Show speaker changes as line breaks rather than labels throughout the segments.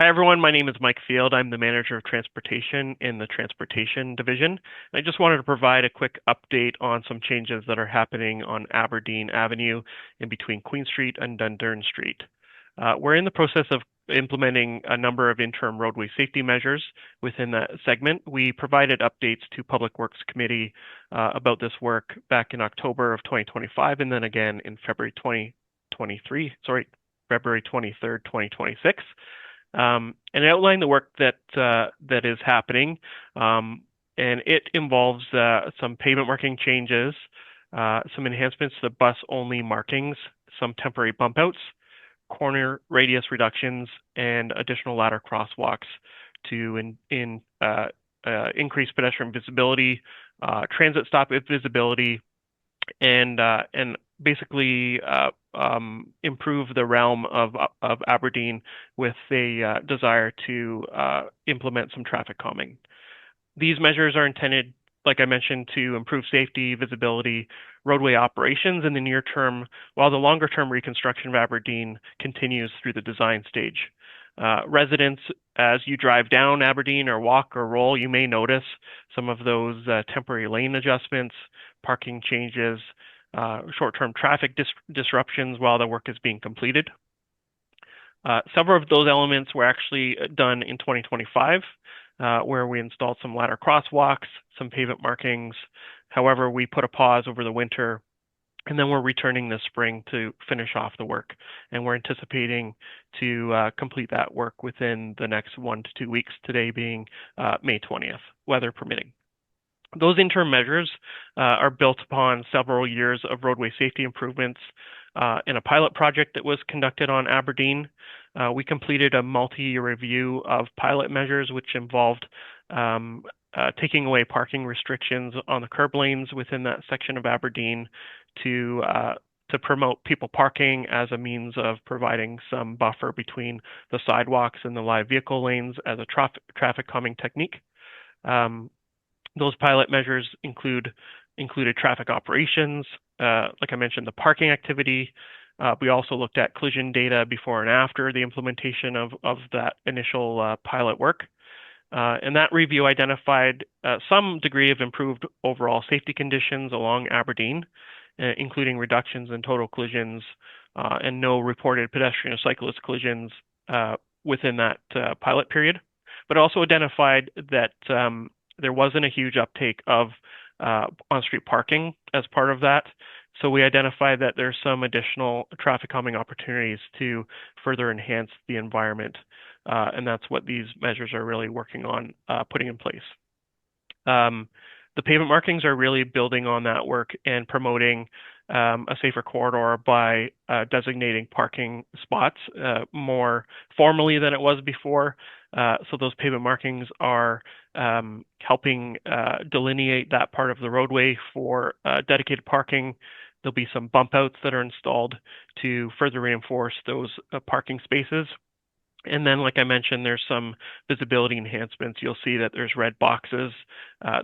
Hi, everyone. My name is Mike Field. I'm the manager of transportation in the transportation division. I just wanted to provide a quick update on some changes that are happening on Aberdeen Avenue in between Queen Street and Dundurn Street. We're in the process of implementing a number of interim roadway safety measures within that segment. We provided updates to Public Works Committee about this work back in October of 2025 and then again in February 23rd, 2026. And it outlined the work that is happening, and it involves some pavement marking changes, some enhancements to the bus-only markings, some temporary bump outs, corner radius reductions, and additional ladder crosswalks to increase pedestrian visibility, transit stop visibility, and basically improve the realm of Aberdeen with a desire to implement some traffic calming. These measures are intended, like I mentioned, to improve safety, visibility, roadway operations in the near term, while the longer term reconstruction of Aberdeen continues through the design stage. Residents, as you drive down Aberdeen or walk or roll, you may notice some of those temporary lane adjustments, parking changes, short-term traffic disruptions while the work is being completed. Several of those elements were actually done in 2025, where we installed some ladder crosswalks, some pavement markings. However, we put a pause over the winter, and then we're returning this spring to finish off the work. And we're anticipating to complete that work within the next 1 to 2 weeks, today being May 20th, weather permitting. Those interim measures are built upon several years of roadway safety improvements in a pilot project that was conducted on Aberdeen. We completed a multi-year review of pilot measures, which involved taking away parking restrictions on the curb lanes within that section of Aberdeen to promote people parking as a means of providing some buffer between the sidewalks and the live vehicle lanes as a traffic calming technique. Those pilot measures included traffic operations, like I mentioned, the parking activity. We also looked at collision data before and after the implementation of that initial pilot work. And that review identified some degree of improved overall safety conditions along Aberdeen, including reductions in total collisions and no reported pedestrian or cyclist collisions within that pilot period, but also identified that there wasn't a huge uptake of on-street parking as part of that. So we identified that there's some additional traffic calming opportunities to further enhance the environment. And that's what these measures are really working on putting in place. The pavement markings are really building on that work and promoting a safer corridor by designating parking spots more formally than it was before. So those pavement markings are helping delineate that part of the roadway for dedicated parking. There'll be some bump outs that are installed to further reinforce those parking spaces. And then, like I mentioned, there's some visibility enhancements. You'll see that there's red boxes.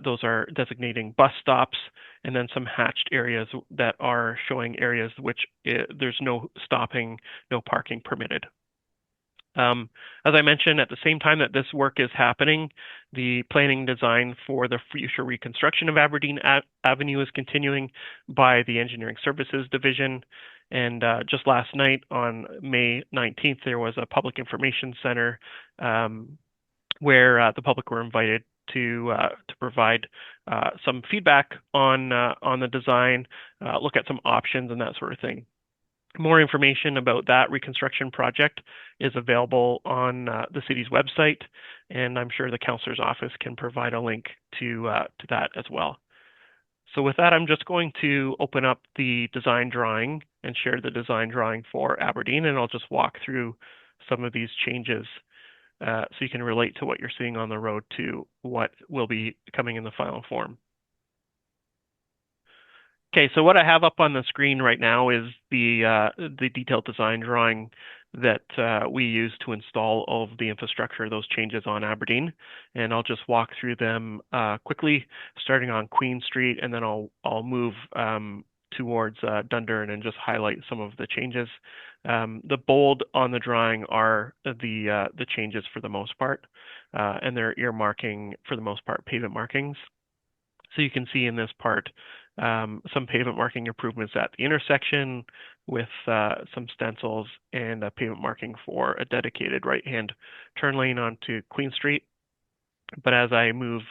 Those are designating bus stops, and then some hatched areas that are showing areas which there's no stopping, no parking permitted. As I mentioned, at the same time that this work is happening, the planning design for the future reconstruction of Aberdeen Avenue is continuing by the Engineering Services Division. And just last night on May 19th, there was a public information center where the public were invited to provide some feedback on the design, look at some options and that sort of thing. More information about that reconstruction project is available on the city's website, and I'm sure the councillor's office can provide a link to that as well. So with that, I'm just going to open up the design drawing and share the design drawing for Aberdeen, and I'll just walk through some of these changes so you can relate to what you're seeing on the road to what will be coming in the final form. Okay, so what I have up on the screen right now is the detailed design drawing that we use to install all of the infrastructure, those changes on Aberdeen. And I'll just walk through them quickly, starting on Queen Street, and then I'll move towards Dundurn and just highlight some of the changes. The bold on the drawing are the changes for the most part, and they're earmarking for the most part pavement markings. So you can see in this part some pavement marking improvements at the intersection with some stencils and a pavement marking for a dedicated right-hand turn lane onto Queen Street. But as I move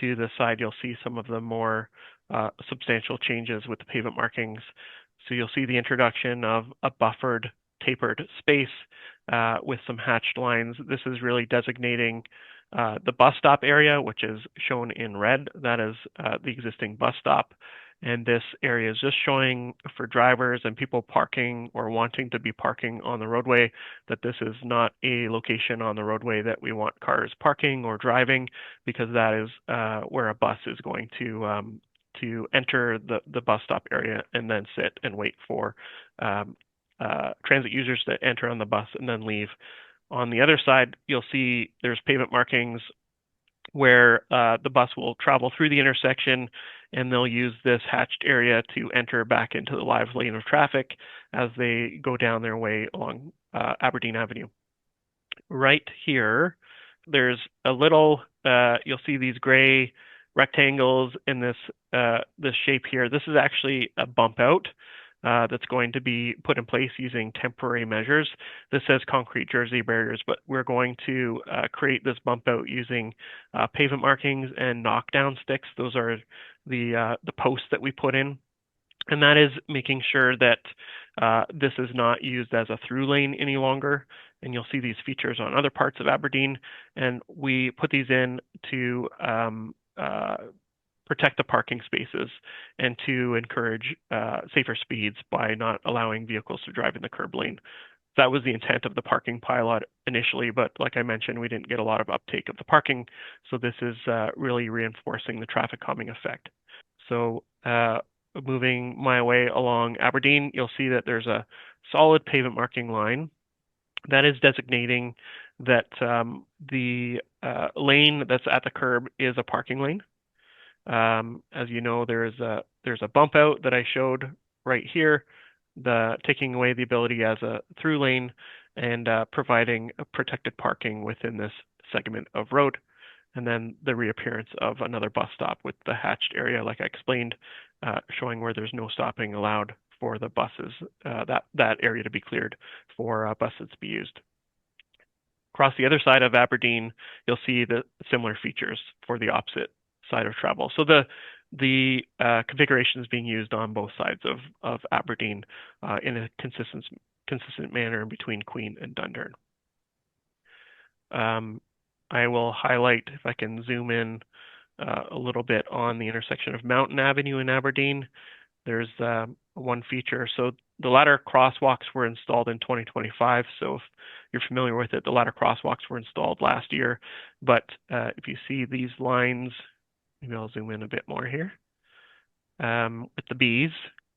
to the side, you'll see some of the more substantial changes with the pavement markings. So you'll see the introduction of a buffered, tapered space with some hatched lines. This is really designating the bus stop area, which is shown in red. That is the existing bus stop. And this area is just showing for drivers and people parking or wanting to be parking on the roadway that this is not a location on the roadway that we want cars parking or driving, because that is where a bus is going to enter the bus stop area and then sit and wait for transit users to enter on the bus and then leave. On the other side, you'll see there's pavement markings where the bus will travel through the intersection, and they'll use this hatched area to enter back into the live lane of traffic as they go down their way along Aberdeen Avenue. Right here, there's a little, you'll see these gray rectangles in this shape here. This is actually a bump out that's going to be put in place using temporary measures. This says concrete jersey barriers, but we're going to create this bump out using pavement markings and knockdown sticks. Those are the posts that we put in. And that is making sure that this is not used as a through lane any longer. And you'll see these features on other parts of Aberdeen. And we put these in to protect the parking spaces and to encourage safer speeds by not allowing vehicles to drive in the curb lane. That was the intent of the parking pilot initially, but like I mentioned, we didn't get a lot of uptake of the parking. So this is really reinforcing the traffic calming effect. So moving my way along Aberdeen, you'll see that there's a solid pavement marking line that is designating that the lane that's at the curb is a parking lane. As you know, there's a bump out that I showed right here, taking away the ability as a through lane and providing a protected parking within this segment of road. And then the reappearance of another bus stop with the hatched area, like I explained, showing where there's no stopping allowed for the buses, that area to be cleared for buses to be used. Across the other side of Aberdeen, you'll see the similar features for the opposite side of travel. So the configuration is being used on both sides of Aberdeen in a consistent manner between Queen and Dundurn. I will highlight, if I can zoom in a little bit on the intersection of Mountain Avenue in Aberdeen. There's one feature. So the ladder crosswalks were installed in 2025. So if you're familiar with it, the ladder crosswalks were installed last year. But if you see these lines, maybe I'll zoom in a bit more here, with the Bs,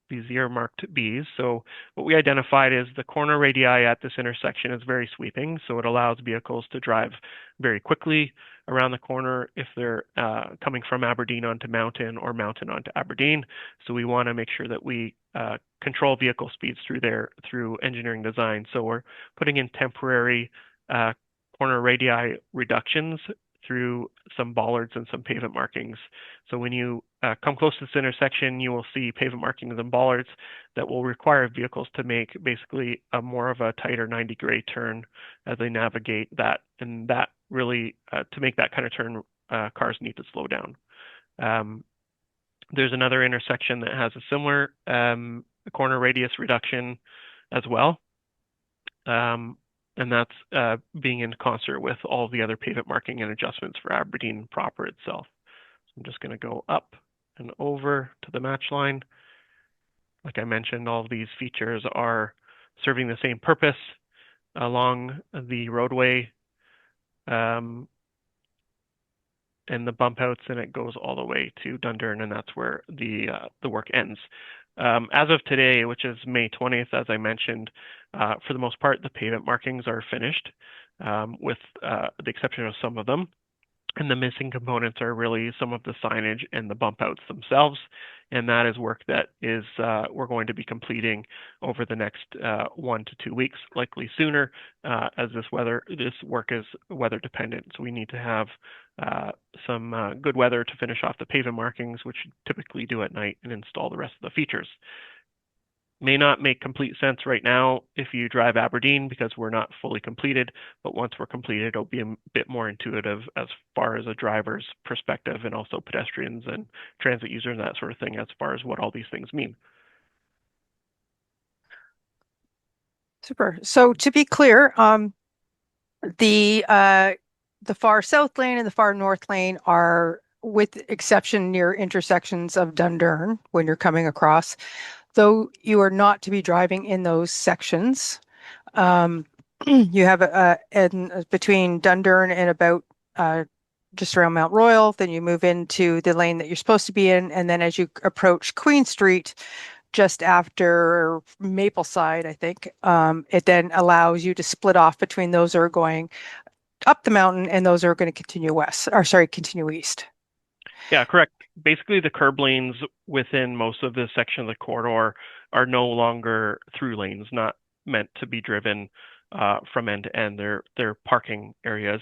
these earmarked Bs. So what we identified is the corner radii at this intersection is very sweeping, so it allows vehicles to drive very quickly around the corner if they're coming from Aberdeen onto Mountain or Mountain onto Aberdeen. So we want to make sure that we control vehicle speeds through engineering design. So we're putting in temporary corner radii reductions through some bollards and some pavement markings. So when you come close to this intersection, you will see pavement markings and bollards that will require vehicles to make basically more of a tighter 90-degree turn as they navigate that. And that really, to make that kind of turn, cars need to slow down. There's another intersection that has a similar corner radius reduction as well. And that's being in concert with all the other pavement marking and adjustments for Aberdeen proper itself. So I'm just going to go up and over to the match line. Like I mentioned, all of these features are serving the same purpose along the roadway and the bump outs, and it goes all the way to Dundurn, and that's where the work ends. As of today, which is May 20th, as I mentioned, for the most part, the pavement markings are finished, with the exception of some of them. And the missing components are really some of the signage and the bump outs themselves. and that is work that is we're going to be completing over the next 1 to 2 weeks, likely sooner, as this work is weather dependent. So we need to have some good weather to finish off the pavement markings, which you typically do at night, and install the rest of the features. May not make complete sense right now if you drive Aberdeen because we're not fully completed, but once we're completed, it'll be a bit more intuitive as far as a driver's perspective, and also pedestrians and transit users and that sort of thing, as far as what all these things mean.
Super. So to be clear, the far south lane and the far north lane are, with exception near intersections of Dundurn when you're coming across, though you are not to be driving in those sections. You have between Dundurn and about just around Mount Royal, then you move into the lane that you're supposed to be in, and then as you approach Queen Street, just after Mapleside, I think, it then allows you to split off between those that are going up the mountain and those are going to continue west, or sorry, continue east.
Yeah, correct. Basically, the curb lanes within most of this section of the corridor are no longer through lanes, not meant to be driven from end to end. They're parking areas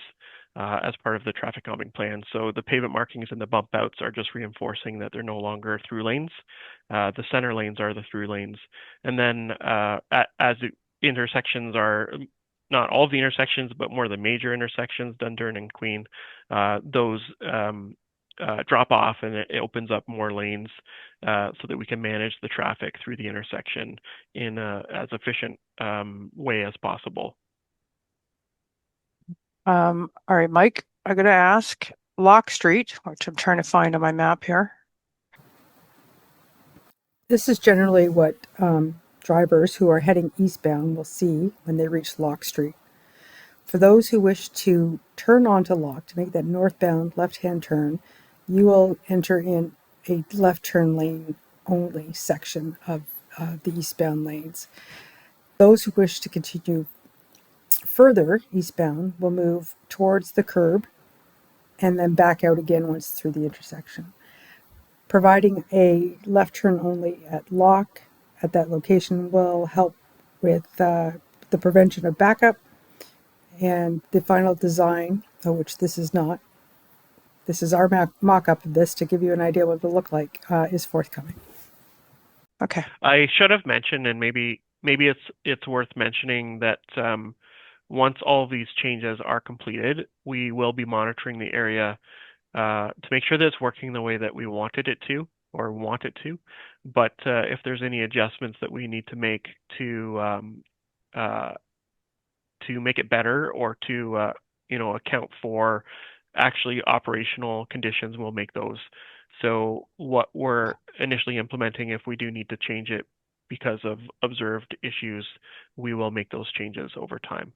as part of the traffic calming plan. So the pavement markings and the bump outs are just reinforcing that they're no longer through lanes. The center lanes are the through lanes. And then as the intersections are, not all of the intersections, but more the major intersections, Dundurn and Queen, those drop off, and it opens up more lanes so that we can manage the traffic through the intersection in as efficient way as possible.
All right, Mike, I'm going to ask Locke Street, which I'm trying to find on my map here. This is generally what drivers who are heading eastbound will see when they reach Locke Street. For those who wish to turn onto Locke to make that northbound left-hand turn, you will enter in a left turn lane only section of the eastbound lanes. Those who wish to continue further eastbound will move towards the curb and then back out again once through the intersection. Providing a left turn only at Locke at that location will help with the prevention of backup, and the final design, which this is not, this is our mock-up of this to give you an idea what it'll look like, is forthcoming. Okay.
I should have mentioned, and maybe it's worth mentioning that once all of these changes are completed, we will be monitoring the area to make sure that it's working the way that we wanted it to, or want it to. But if there's any adjustments that we need to make to make it better, or to account for actually operational conditions, we'll make those. So what we're initially implementing, if we do need to change it because of observed issues, we will make those changes over time.